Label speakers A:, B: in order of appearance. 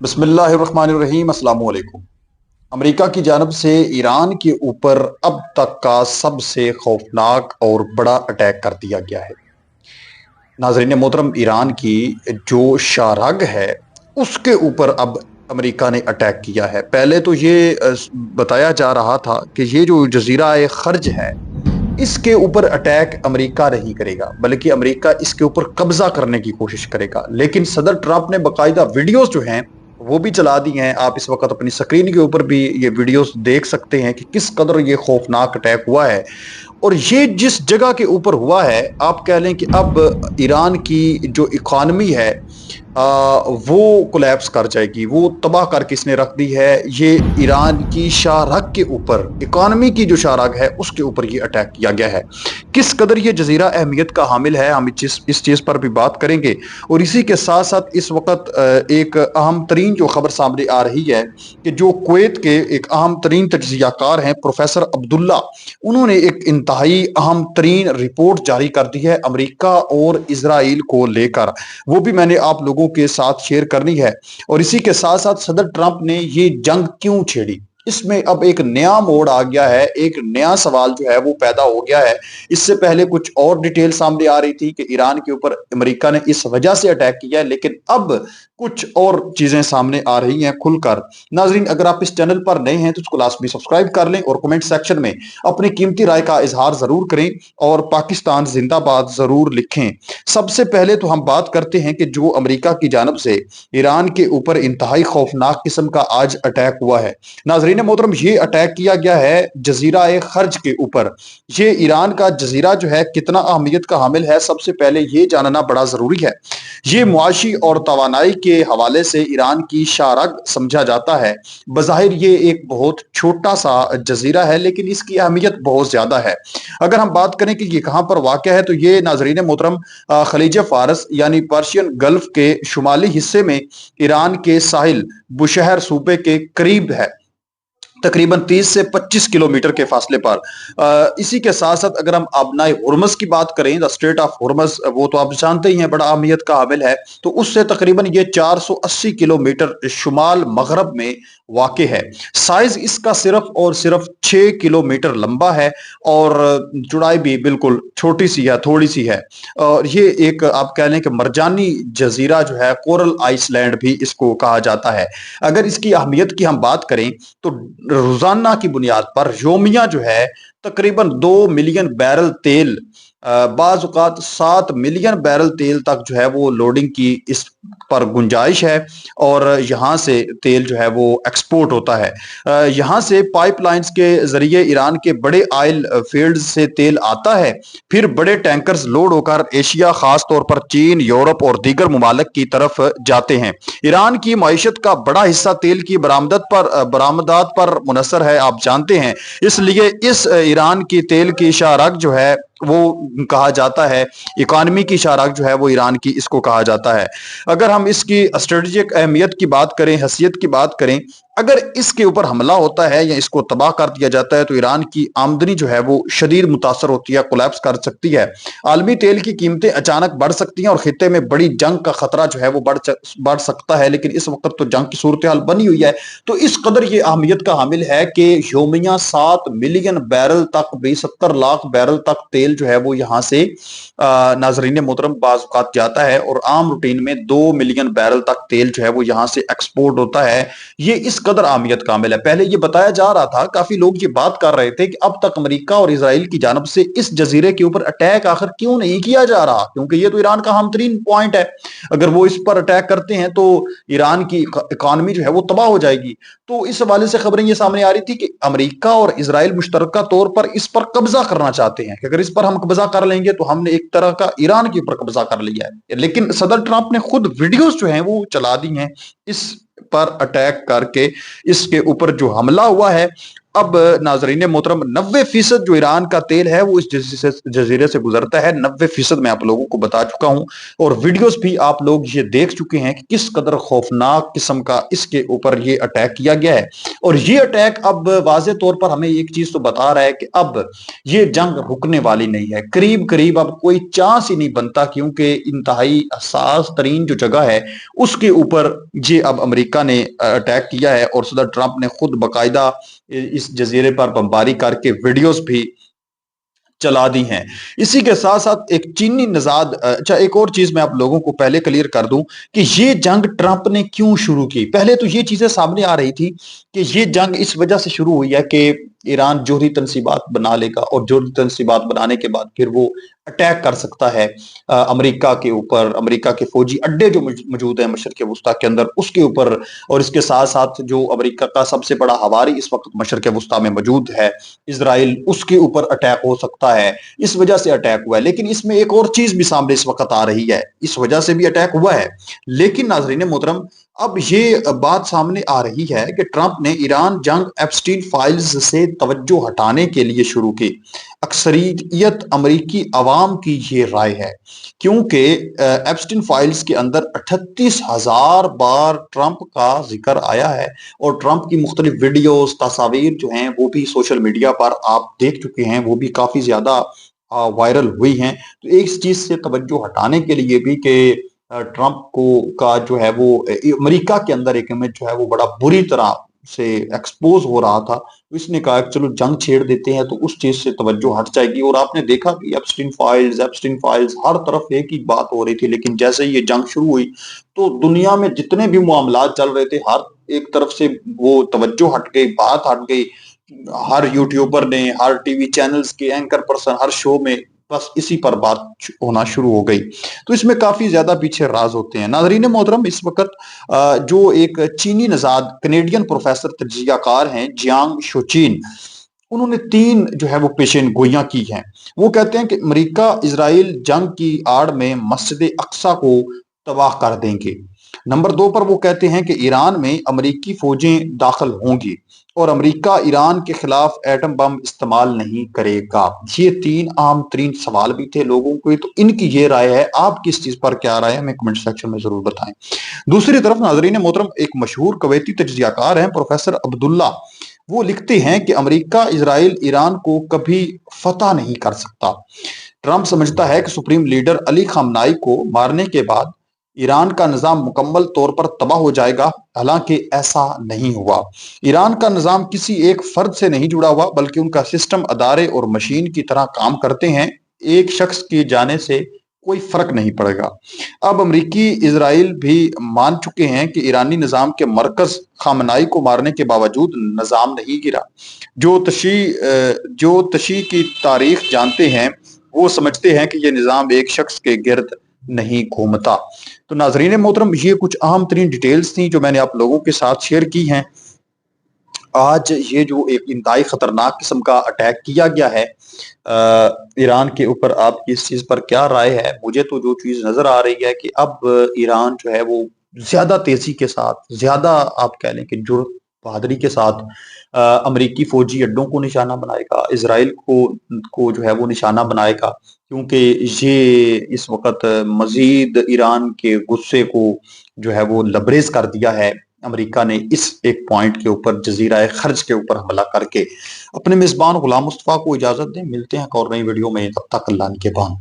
A: बिस्मिल्लाहिर्रहमानिर्रहीम। अस्सलाम वालेकुम। अमेरिका की जानब से ईरान के ऊपर अब तक का सबसे खौफनाक और बड़ा अटैक कर दिया गया है। नाज़रीन मोहतरम, ईरान की जो शारग है उसके ऊपर अब अमेरिका ने अटैक किया है। पहले तो ये बताया जा रहा था कि ये जो जजीरा खर्ज है इसके ऊपर अटैक अमेरिका नहीं करेगा, बल्कि अमेरिका इसके ऊपर कब्जा करने की कोशिश करेगा। लेकिन सदर ट्रंप ने बाकायदा वीडियोस जो हैं वो भी चला दी हैं। आप इस वक्त अपनी स्क्रीन के ऊपर भी ये वीडियोस देख सकते हैं कि किस कदर ये खौफनाक अटैक हुआ है। और ये जिस जगह के ऊपर हुआ है, आप कह लें कि अब ईरान की जो इकॉनमी है वो कोलैप्स कर जाएगी, वो तबाह करके इसने रख दी है। ये ईरान की शाहरग के ऊपर, इकॉनमी की जो शाहरग है उसके ऊपर ये अटैक किया गया है। किस कदर ये जजीरा अहमियत का हामिल है, हम इस चीज़ पर भी बात करेंगे। और इसी के साथ साथ इस वक्त एक अहम तरीन जो खबर सामने आ रही है कि जो कुवैत के एक अहम तरीन तज्ज़ियाकार हैं प्रोफेसर अब्दुल्ला, उन्होंने एक इंतहाई अहम तरीन रिपोर्ट जारी कर दी है अमेरिका और इजराइल को लेकर। वो भी मैंने आप लोगों के साथ शेयर करनी है। और इसी के साथ साथ सदर ट्रंप ने ये जंग क्यों छेड़ी, इसमें अब एक नया मोड़ आ गया है, एक नया सवाल जो है वो पैदा हो गया है। इससे पहले कुछ और डिटेल सामने आ रही थी कि ईरान के ऊपर अमेरिका ने इस वजह से अटैक किया है, लेकिन अब कुछ और चीजें सामने आ रही हैं खुलकर। नाजरीन, अगर आप इस चैनल पर नए हैं तो उसको लाजमी सब्सक्राइब कर लें और कमेंट सेक्शन में अपनी कीमती राय का इजहार जरूर करें और पाकिस्तान जिंदाबाद जरूर लिखें। सबसे पहले तो हम बात करते हैं कि जो अमेरिका की जानब से ईरान के ऊपर इंतहाई खौफनाक किस्म का आज अटैक हुआ है। नाजरीन मोहतरम, ये अटैक किया गया है जजीरा खर्ज के ऊपर। ये ईरान का जजीरा जो है कितना अहमियत का हामिल है, सबसे पहले ये जानना बड़ा जरूरी है। ये मुआशी और तवानाई के हवाले से ईरान की शाहरग समझा जाता है। बज़ाहिर ये एक बहुत छोटा सा जजीरा है, लेकिन इसकी अहमियत बहुत ज्यादा है। अगर हम बात करें कि ये कहाँ पर वाक़ है, तो ये नाजरीन मोहतरम खलीज फारस यानी पर्शियन गल्फ के शुमाली हिस्से में ईरान के साहिल बुशहर सूबे के करीब है, तकरीबन 30 से 25 किलोमीटर के फासले पर। इसी के साथ साथ अगर हम आबनाए हुर्मस की बात करें, द स्ट्रेट ऑफ हुर्मस, वो तो आप जानते ही हैं बड़ा अहमियत का हामिल है, तो उससे तकरीबन ये 480 किलोमीटर शुमाल मगरब में वाक़ है। साइज इसका सिर्फ और सिर्फ 6 किलोमीटर लंबा है और चौड़ाई भी बिल्कुल छोटी सी है, थोड़ी सी है। और ये एक आप कह लें कि मरजानी जजीरा जो है, कोरल आइसलैंड भी इसको कहा जाता है। अगर इसकी अहमियत की हम बात करें तो रोजाना की बुनियाद पर योमिया जो है तकरीबन 2 मिलियन बैरल तेल, बाज़ औक़ात 7 मिलियन बैरल तेल तक जो है वो लोडिंग की इस पर गुंजाइश है। और यहाँ से तेल जो है वो एक्सपोर्ट होता है। यहाँ से पाइपलाइंस के जरिए ईरान के बड़े ऑयल फील्ड से तेल आता है, फिर बड़े टैंकर्स लोड होकर एशिया, खास तौर पर चीन, यूरोप और दीगर ममालिक की तरफ जाते हैं। ईरान की मईशत का बड़ा हिस्सा तेल की बरामदात पर मुनसर है, आप जानते हैं। इसलिए इस ईरान की तेल की शाहरग जो है वो कहा जाता है, इकॉनमी की शाहरग जो है वो ईरान की इसको कहा जाता है। अगर हम इसकी स्ट्रेटेजिक अहमियत की बात करें, हैसियत की बात करें, अगर इसके ऊपर हमला होता है या इसको तबाह कर दिया जाता है तो ईरान की आमदनी जो है वो शदीद मुतासर होती है, कोलैप्स कर सकती है। आलमी तेल की कीमतें अचानक बढ़ सकती हैं और खित्ते में बड़ी जंग का खतरा जो है वो बढ़ सकता है। लेकिन इस वक्त तो जंग की सूरत हाल बनी हुई है, तो इस कदर ये अहमियत का हामिल है कि योमिया 7 मिलियन बैरल तक भी 70 लाख बैरल तक तेल जो है वो यहाँ से नाजरीन मोहतरम बाज़ औक़ात जाता है और आम रूटीन में 2 मिलियन बैरल तक तेल जो है वो यहाँ से एक्सपोर्ट होता है। ये इस कदर अहमियत कामिल है। पहले ये बताया जा रहा था, काफी लोग ये बात कर रहे थे कि अब तक अमेरिका और इसराइल की जानब से इस जजीरे के ऊपर अटैक आखिर क्यों नहीं किया जा रहा, क्योंकि ये तो ईरान का अहम तरीन पॉइंट है। अगर वो इस पर अटैक करते हैं तो ईरान की इकॉनमी जो है वो तबाह हो जाएगी। तो इस हवाले से खबरें ये सामने आ रही थी कि अमेरिका और इसराइल मुश्तरका तौर पर इस पर कब्जा करना चाहते हैं कि अगर इस पर हम कब्जा कर लेंगे तो हमने एक तरह का ईरान के ऊपर कब्जा कर लिया है। लेकिन सदर ट्रंप ने खुद वीडियोस जो हैं वो चला दी हैं इस पर अटैक करके। इसके ऊपर जो हमला हुआ है, अब नाजरीन मोहतरम 90% जो ईरान का तेल है वो इस जजीरे से गुजरता है। 90% मैं आप लोगों को बता चुका हूं और वीडियोस भी आप लोग ये देख चुके हैं कि किस कदर खौफनाक किस्म का इसके ऊपर ये अटैक किया गया है। और ये अटैक अब वाज़े तौर पर हमें एक चीज तो बता रहा है कि अब ये जंग रुकने वाली नहीं है। करीब करीब अब कोई चांस ही नहीं बनता, क्योंकि इंतहाई हसास तरीन जो जगह है उसके ऊपर ये अब अमेरिका ने अटैक किया है और सदर ट्रंप ने खुद बाकायदा इस जजीरे पर बमबारी करके वीडियोस भी चला दी हैं। इसी के साथ साथ एक चीनी नजाद, अच्छा एक और चीज मैं आप लोगों को पहले क्लियर कर दूं कि ये जंग ट्रंप ने क्यों शुरू की। पहले तो ये चीजें सामने आ रही थी कि ये जंग इस वजह से शुरू हुई है कि ईरान जोहरी तनसीबात बना लेगा और जोहरी तनसीबात बनाने के बाद फिर वो अटैक कर सकता है अमेरिका के ऊपर। अमेरिका के फौजी अड्डे जो मौजूद है मशरक़ वस्ता के अंदर उसके ऊपर, और इसके साथ साथ जो अमेरिका का सबसे बड़ा हवारी इस वक्त मशरक़ वस्ता में मौजूद है इजराइल, उसके ऊपर अटैक हो सकता है। इस वजह से अटैक हुआ है। लेकिन इसमें एक और चीज भी सामने इस वक्त आ रही है, इस वजह से भी अटैक हुआ है। लेकिन नाजरीन मोहतरम अब ये बात सामने आ रही है कि ट्रंप ने ईरान जंग एप्स्टीन फाइल्स से तवज्जो हटाने के लिए शुरू की। अक्सरियत अमेरिकी अवाम की ये राय है, क्योंकि एप्स्टीन फाइल्स के अंदर 38,000 बार ट्रंप का जिक्र आया है और ट्रंप की मुख्तलिफ वीडियोस तस्वीर जो हैं वो भी सोशल मीडिया पर आप देख चुके हैं, वो भी काफी ज्यादा वायरल हुई हैं। तो इस चीज से तवज्जो हटाने के लिए भी कि ट्रंप को का जो है वो अमेरिका के अंदर एक इमेज जो है वो बड़ा बुरी तरह से एक्सपोज हो रहा था, तो इसने कहा कि चलो जंग छेड़ देते हैं तो उस चीज से तवज्जो हट जाएगी। और आपने देखा कि एप्स्टीन फाइल्स हर तरफ एक ही बात हो रही थी। लेकिन जैसे ही ये जंग शुरू हुई तो दुनिया में जितने भी मामलात चल रहे थे हर एक तरफ से वो तवज्जो हट गई, बात हट गई। हर यूट्यूबर ने, हर टीवी चैनल्स के एंकर पर्सन हर शो में बस इसी पर बात होना शुरू हो गई। तो इसमें काफी ज्यादा पीछे राज होते हैं। नाजरीन मोहतरम इस वक्त जो एक चीनी नजाद कनेडियन प्रोफेसर तजियाकार हैं जियांग शोचीन, उन्होंने 3 जो है वो पेशेन गोइयां की हैं। वो कहते हैं कि अमेरिका इजराइल जंग की आड़ में मस्जिद अक्सा को तबाह कर देंगे। नंबर 2 पर वो कहते हैं कि ईरान में अमेरिकी फौजें दाखिल होंगी और अमेरिका ईरान के खिलाफ एटम बम इस्तेमाल नहीं करेगा। ये 3 आम तरीन सवाल भी थे लोगों को, तो इनकी ये राय है। आप किस चीज पर क्या राय है हमें कमेंट सेक्शन में जरूर बताएं। दूसरी तरफ नाजरीन मोहतरम एक मशहूर कवैती तजियाकार हैं प्रोफेसर अब्दुल्ला, वो लिखते हैं कि अमेरिका इजराइल ईरान को कभी फतह नहीं कर सकता। ट्रंप समझता है कि सुप्रीम लीडर अली खामनाई को मारने के बाद ईरान का निजाम मुकम्मल तौर पर तबाह हो जाएगा। हालांकि ऐसा नहीं हुआ। ईरान का निजाम किसी एक फर्द से नहीं जुड़ा हुआ, बल्कि उनका सिस्टम अदारे और मशीन की तरह काम करते हैं। एक शख्स के जाने से कोई फर्क नहीं पड़ेगा। अब अमरीकी इजराइल भी मान चुके हैं कि ईरानी निजाम के मरकज खामनाई को मारने के बावजूद निजाम नहीं गिरा। जो तशी की तारीख जानते हैं वो समझते हैं कि यह निजाम एक शख्स के गिर्द नहीं घूमता। तो नाजरीन मोहतरम ये कुछ अहम तरीन डिटेल्स थी जो मैंने आप लोगों के साथ शेयर की हैं। आज ये जो एक इंतहाई खतरनाक किस्म का अटैक किया गया है ईरान के ऊपर, आपकी इस चीज पर क्या राय है? मुझे तो जो चीज नजर आ रही है कि अब ईरान जो है वो ज्यादा तेजी के साथ, ज्यादा आप कह लें कि जुर्रत बहादुरी के साथ अमरीकी फौजी अड्डों को निशाना बनाएगा, इसराइल को जो है वो निशाना बनाएगा, क्योंकि ये इस वक्त मजीद ईरान के गुस्से को जो है वो लबरेज कर दिया है। अमेरिका ने इस एक पॉइंट के ऊपर जजीरा खर्ज के ऊपर हमला करके। अपने मेजबान गुलाम मुस्तफा को इजाजत दें, मिलते हैं एक और नई वीडियो में, तब तक अल्लाह के बान।